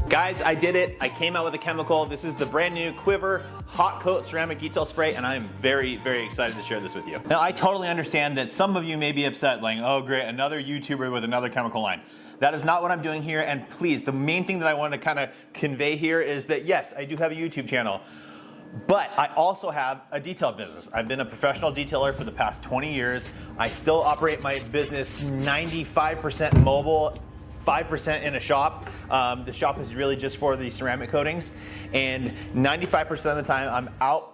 Guys, I did it. I came out with a chemical. This is the brand new Quivr Hot Coat Ceramic Detail Spray, and I am very, very excited to share this with you. Now, I totally understand that some of you may be upset, like, oh great, another YouTuber with another chemical line. That is not what I'm doing here, and please, the main thing that I want to kind of convey here is that yes, I do have a YouTube channel, but I also have a detail business. I've been a professional detailer for the past 20 years. I still operate my business 95% mobile, 5% in a shop. The shop is really just for the ceramic coatings, and 95% of the time I'm out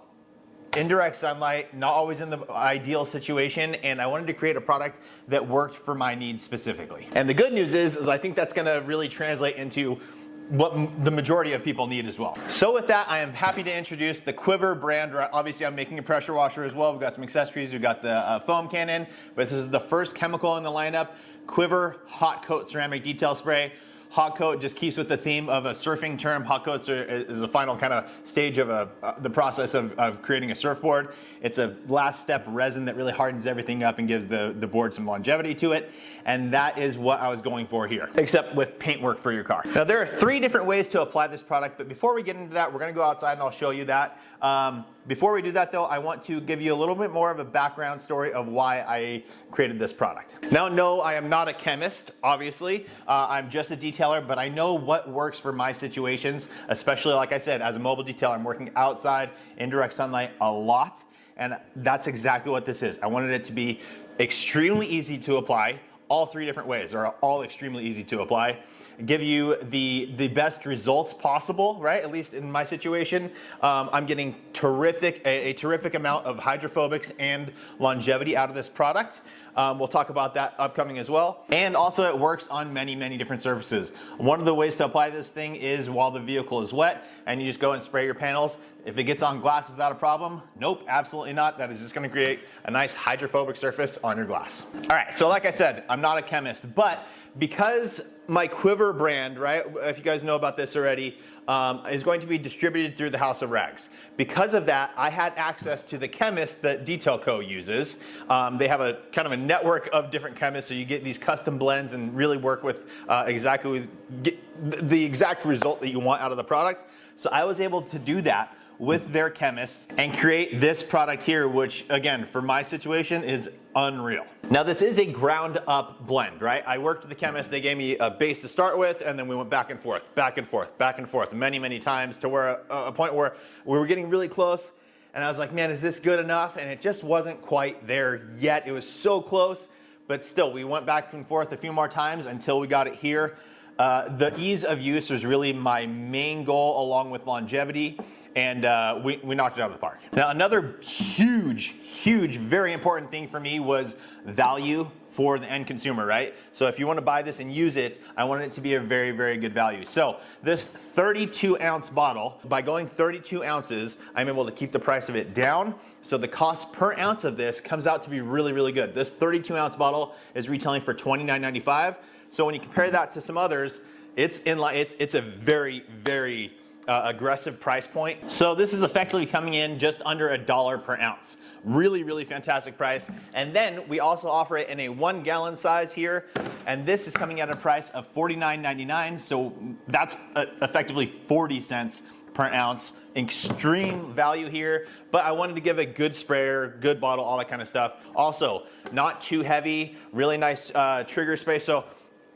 in direct sunlight, not always in the ideal situation, and I wanted to create a product that worked for my needs specifically. And the good news is I think that's gonna really translate into what the majority of people need as well. So with that, I am happy to introduce the Quivr brand. Obviously, I'm making a pressure washer as well. We've got some accessories. We've got the foam cannon, but this is the first chemical in the lineup, Quivr Hot Coat Ceramic Detail Spray. Hot coat just keeps with the theme of a surfing term. Hot coats is the final kind of stage of the process of creating a surfboard. It's a last step resin that really hardens everything up and gives the board some longevity to it. And that is what I was going for here, except with paintwork for your car. Now there are 3 different ways to apply this product, but before we get into that, we're gonna go outside and I'll show you that. Before we do that though, I want to give you a little bit more of a background story of why I created this product. Now, no, I am not a chemist, obviously. I'm just a detailer, but I know what works for my situations, especially like I said, as a mobile detailer, I'm working outside in direct sunlight a lot, and that's exactly what this is. I wanted it to be extremely easy to apply. All 3 different ways are all extremely easy to apply. Give you the best results possible, right? At least in my situation, I'm getting a terrific amount of hydrophobics and longevity out of this product. We'll talk about that upcoming as well. And also it works on many, many different surfaces. One of the ways to apply this thing is while the vehicle is wet and you just go and spray your panels. If it gets on glass, is that a problem? Nope, absolutely not. That is just gonna create a nice hydrophobic surface on your glass. All right, so like I said, I'm not a chemist, but because my Quivr brand, right, if you guys know about this already, is going to be distributed through the House of Rags. Because of that, I had access to the chemists that Detail Co. uses. They have a kind of a network of different chemists, so you get these custom blends and really work with get the exact result that you want out of the product. So I was able to do that with their chemists and create this product here, which again, for my situation is unreal. Now this is a ground up blend, right? I worked with the chemist, they gave me a base to start with, and then we went back and forth, back and forth, back and forth many, many times to where a point where we were getting really close and I was like, man, is this good enough? And it just wasn't quite there yet. It was so close, but still we went back and forth a few more times until we got it here. The ease of use was really my main goal along with longevity, and we knocked it out of the park. Now another huge, very important thing for me was value for the end consumer, right? So if you want to buy this and use it, I wanted it to be a very, very good value. So this 32 ounce bottle, by going 32 ounces, I'm able to keep the price of it down. So the cost per ounce of this comes out to be really, really good. This 32 ounce bottle is retailing for $29.95. So when you compare that to some others, it's a very, very aggressive price point. So this is effectively coming in just under $1 per ounce. Really, really fantastic price. And then we also offer it in a 1 gallon size here. And this is coming at a price of $49.99. So that's effectively 40 cents per ounce. Extreme value here, but I wanted to give a good sprayer, good bottle, all that kind of stuff. Also, not too heavy, really nice trigger space. So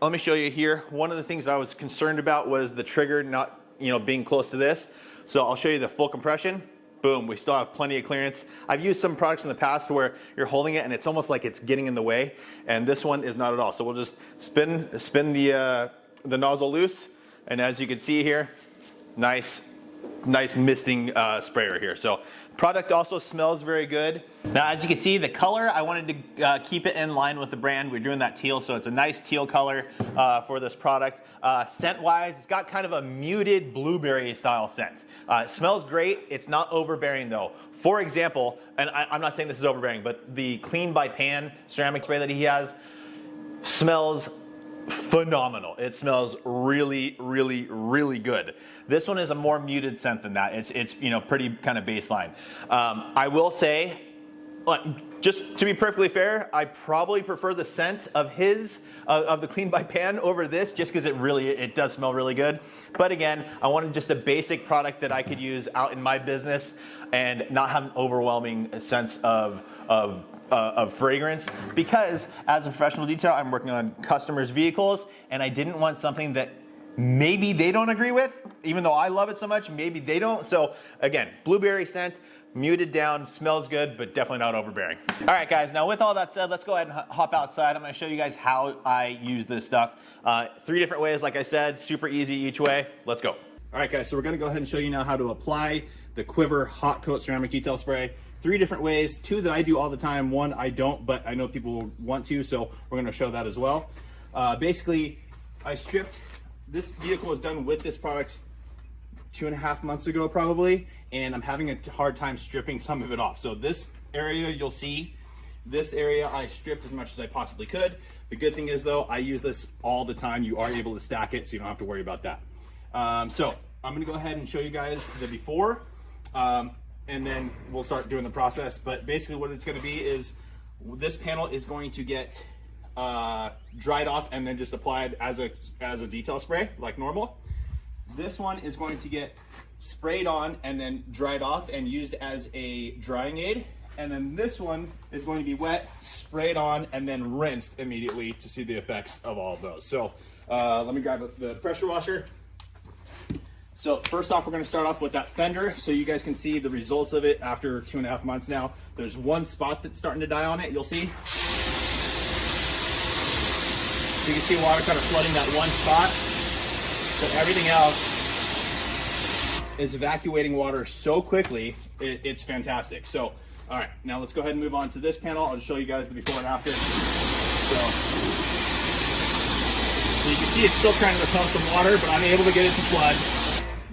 let me show you here. One of the things I was concerned about was the trigger not, being close to this. So I'll show you the full compression. Boom, we still have plenty of clearance. I've used some products in the past where you're holding it and it's almost like it's getting in the way, and this one is not at all. So we'll just spin the nozzle loose, and as you can see here, nice misting sprayer here. So product also smells very good. Now as you can see, the color, I wanted to keep it in line with the brand. We're doing that teal, so it's a nice teal color for this product. Scent wise, it's got kind of a muted blueberry style scent. It smells great. It's not overbearing though. For example, and I'm not saying this is overbearing, but the Clean by Pan ceramic spray that he has smells phenomenal. It smells really, really, really good. This one is a more muted scent than that. It's pretty kind of baseline. I will say, Just to be perfectly fair, I probably prefer the scent of of the Clean by Pan over this, just because it does smell really good. But again, I wanted just a basic product that I could use out in my business and not have an overwhelming sense of fragrance, because as a professional detailer, I'm working on customers' vehicles, and I didn't want something that maybe they don't agree with, even though I love it so much, maybe they don't. So again, blueberry scent, muted down, smells good, but definitely not overbearing. All right, guys, now with all that said, let's go ahead and hop outside. I'm gonna show you guys how I use this stuff. 3 different ways, like I said, super easy each way. Let's go. All right, guys, so we're gonna go ahead and show you now how to apply the Quivr Hot Coat Ceramic Detail Spray. 3 different ways, 2 that I do all the time, 1 I don't, but I know people want to, so we're gonna show that as well. Basically, I stripped, this vehicle was done with this product 2.5 months ago probably, and I'm having a hard time stripping some of it off. So this area, you'll see, this area I stripped as much as I possibly could. The good thing is though, I use this all the time. You are able to stack it, so you don't have to worry about that. So I'm gonna go ahead and show you guys the before, and then we'll start doing the process. But basically what it's gonna be is, this panel is going to get dried off and then just applied as a detail spray like normal. This one is going to get sprayed on and then dried off and used as a drying aid. And then this one is going to be wet, sprayed on, and then rinsed immediately to see the effects of all of those. So let me grab the pressure washer. So first off, we're going to start off with that fender so you guys can see the results of it after 2.5 months now. There's one spot that's starting to die on it, you'll see. So you can see water kind of flooding that one spot. But everything else is evacuating water so quickly, it's fantastic. So, all right, now let's go ahead and move on to this panel. I'll just show you guys the before and after. So you can see it's still trying to repel some water, but I'm able to get it to flood.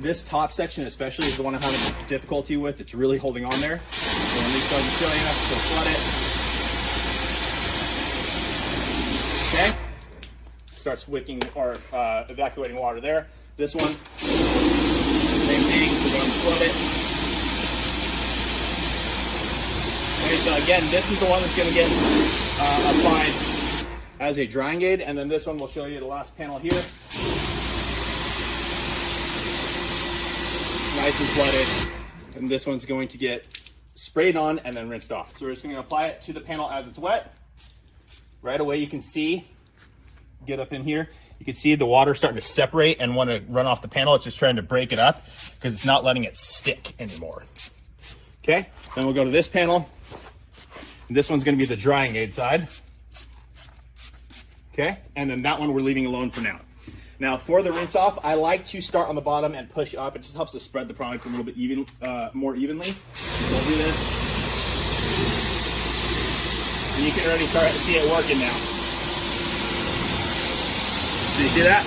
This top section especially is the one I'm having difficulty with. It's really holding on there. So let me go ahead and show you, so flood it. Okay. Starts wicking or evacuating water there. This one, same thing, we're going to flood it. Okay, so again, this is the one that's going to get applied as a drying aid, and then this one will show you the last panel here. Nice and flooded, and this one's going to get sprayed on and then rinsed off. So we're just going to apply it to the panel as it's wet. Right away you can see, get up in here, you can see the water starting to separate and want to run off the panel. It's just trying to break it up because it's not letting it stick anymore. Okay, then we'll go to this panel. This one's going to be the drying aid side. Okay, and then that one we're leaving alone for now. Now for the rinse off, I like to start on the bottom and push up. It just helps to spread the product a little bit more evenly. So we'll do this. And you can already start to see it working now. Do you see that?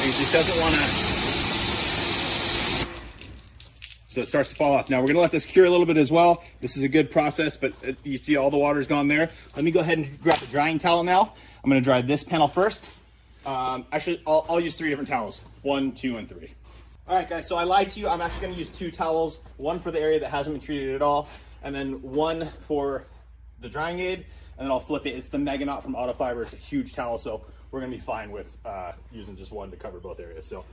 It just doesn't want to. So it starts to fall off. Now we're going to let this cure a little bit as well. This is a good process, but you see all the water's gone there. Let me go ahead and grab the drying towel now. I'm going to dry this panel first. Actually, I'll use 3 different towels. 1, 2, and 3. All right, guys, so I lied to you. I'm actually going to use 2 towels. One for the area that hasn't been treated at all, and then one for the drying aid. And then I'll flip it. It's the Mega Knot from Autofiber. It's a huge towel, so we're gonna be fine with using just one to cover both areas. So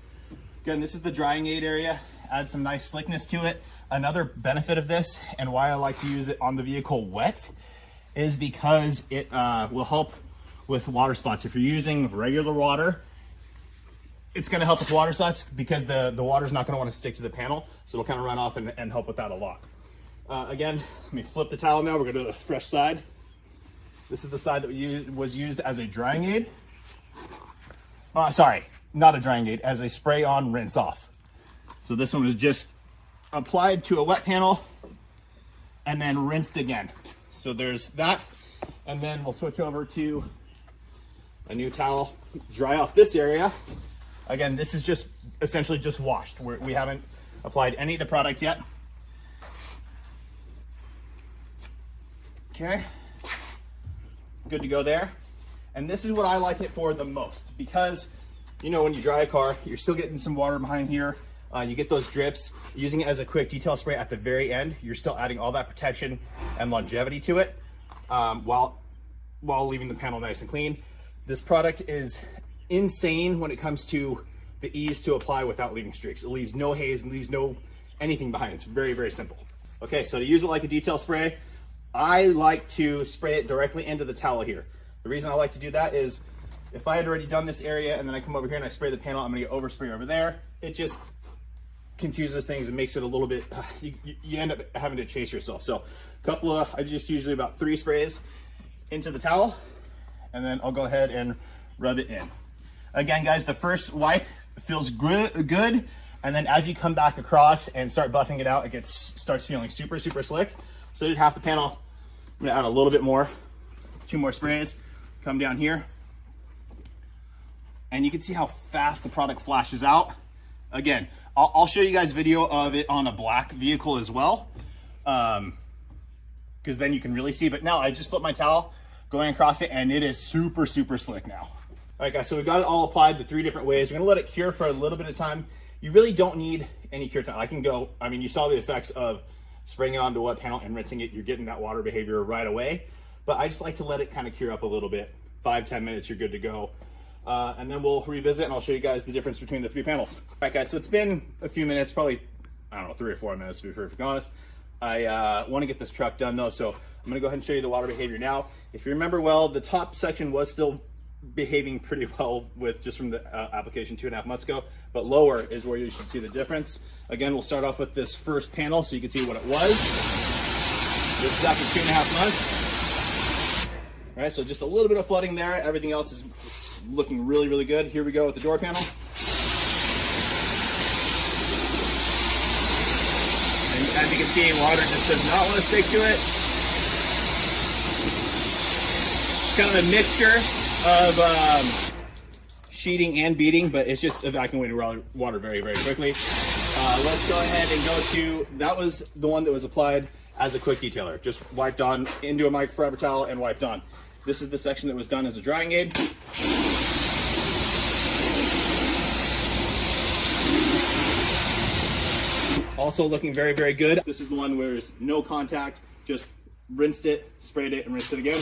again, this is the drying aid area. Add some nice slickness to it. Another benefit of this, and why I like to use it on the vehicle wet, is because it will help with water spots. If you're using regular water, it's gonna help with water spots because the water's not gonna wanna stick to the panel, so it'll kind of run off and help with that a lot. Again, let me flip the towel now. We're gonna do the fresh side. This is the side that was used as a drying aid. Sorry, not a drying aid, as a spray on, rinse off. So this one was just applied to a wet panel and then rinsed again. So there's that. And then we'll switch over to a new towel, dry off this area. Again, this is just essentially just washed. We haven't applied any of the product yet. Okay. Good to go there. And this is what I like it for the most, because you know when you dry a car, you're still getting some water behind here. You get those drips. Using it as a quick detail spray at the very end, you're still adding all that protection and longevity to it, while leaving the panel nice and clean. This product is insane when it comes to the ease to apply without leaving streaks. It leaves no haze and leaves no anything behind. It's very, very simple. Okay, so to use it like a detail spray, I like to spray it directly into the towel here. The reason I like to do that is if I had already done this area and then I come over here and I spray the panel, I'm gonna get overspray over there. It just confuses things and makes it a little bit, you end up having to chase yourself. So I just usually about 3 sprays into the towel, and then I'll go ahead and rub it in. Again, guys, the first wipe feels good, and then as you come back across and start buffing it out, it starts feeling super, super slick. So I did half the panel. I'm gonna add a little bit more, 2 more sprays, come down here, and you can see how fast the product flashes out. Again, I'll show you guys video of it on a black vehicle as well, because then you can really see. But now I just flip my towel, going across it, and it is super, super slick now. All right, guys, so we got it all applied the 3 different ways. We're gonna let it cure for a little bit of time. You really don't need any cure time. You saw the effects of spraying it onto a wet panel and rinsing it. You're getting that water behavior right away. But I just like to let it kind of cure up a little bit. 5-10 minutes, you're good to go. And then we'll revisit and I'll show you guys the difference between the 3 panels. All right, guys, so it's been a few minutes, probably, I don't know, 3 or 4 minutes to be perfectly honest. I want to get this truck done though, so I'm gonna go ahead and show you the water behavior now. If you remember well, the top section was still behaving pretty well with just from the application 2.5 months ago, but lower is where you should see the difference. Again, we'll start off with this first panel so you can see what it was. This is after 2.5 months. All right, so just a little bit of flooding there. Everything else is looking really, really good. Here we go with the door panel. And as you can see, water just does not want to stick to it. It's kind of a mixture of sheeting and beading, but it's just evacuating water very, very quickly. Let's go ahead and go to, that was the one that was applied as a quick detailer. Just wiped on into a microfiber towel and wiped on. This is the section that was done as a drying aid. Also looking very, very good. This is the one where there's no contact, just rinsed it, sprayed it, and rinsed it again.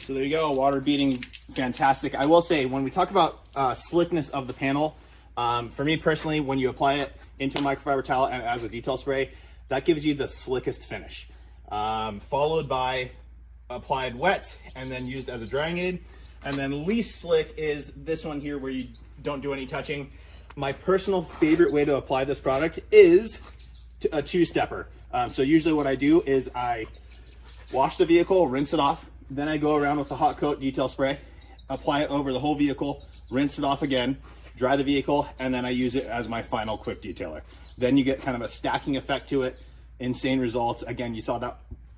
So there you go, water beading, fantastic. I will say, when we talk about slickness of the panel, for me personally, when you apply it into a microfiber towel and as a detail spray, that gives you the slickest finish. Followed by applied wet and then used as a drying aid. And then least slick is this one here where you don't do any touching. My personal favorite way to apply this product is a 2-stepper. So usually what I do is I wash the vehicle, rinse it off, then I go around with the hot coat detail spray, apply it over the whole vehicle, rinse it off again, dry the vehicle, and then I use it as my final quick detailer. Then you get kind of a stacking effect to it, insane results. Again, you saw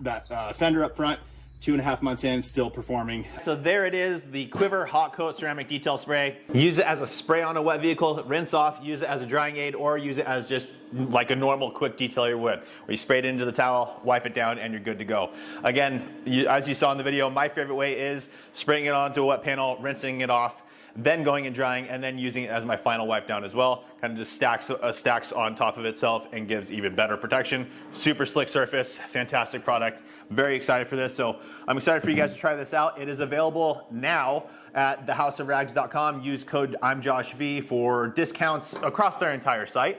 that fender up front, 2.5 months in, still performing. So there it is, the Quivr Hot Coat Ceramic Detail Spray. Use it as a spray on a wet vehicle, rinse off, use it as a drying aid, or use it as just like a normal quick detailer would, where you spray it into the towel, wipe it down, and you're good to go. Again, as you saw in the video, my favorite way is spraying it onto a wet panel, rinsing it off, then going and drying, and then using it as my final wipe down as well. Kind of just stacks on top of itself and gives even better protection. Super slick surface, fantastic product. Very excited for this. So I'm excited for you guys to try this out. It is available now at thehouseofrags.com. Use code I'mJoshV for discounts across their entire site.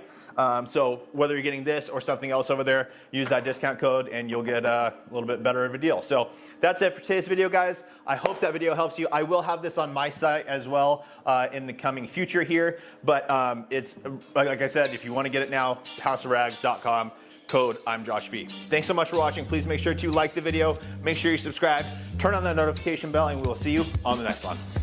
So whether you're getting this or something else over there, use that discount code and you'll get a little bit better of a deal. So that's it for today's video, guys. I hope that video helps you. I will have this on my site as well in the coming future here. But it's, like I said, if you want to get it now, houseofrags.com, code I'mJoshV. Thanks so much for watching. Please make sure to like the video, make sure you subscribe, turn on that notification bell, and we will see you on the next one.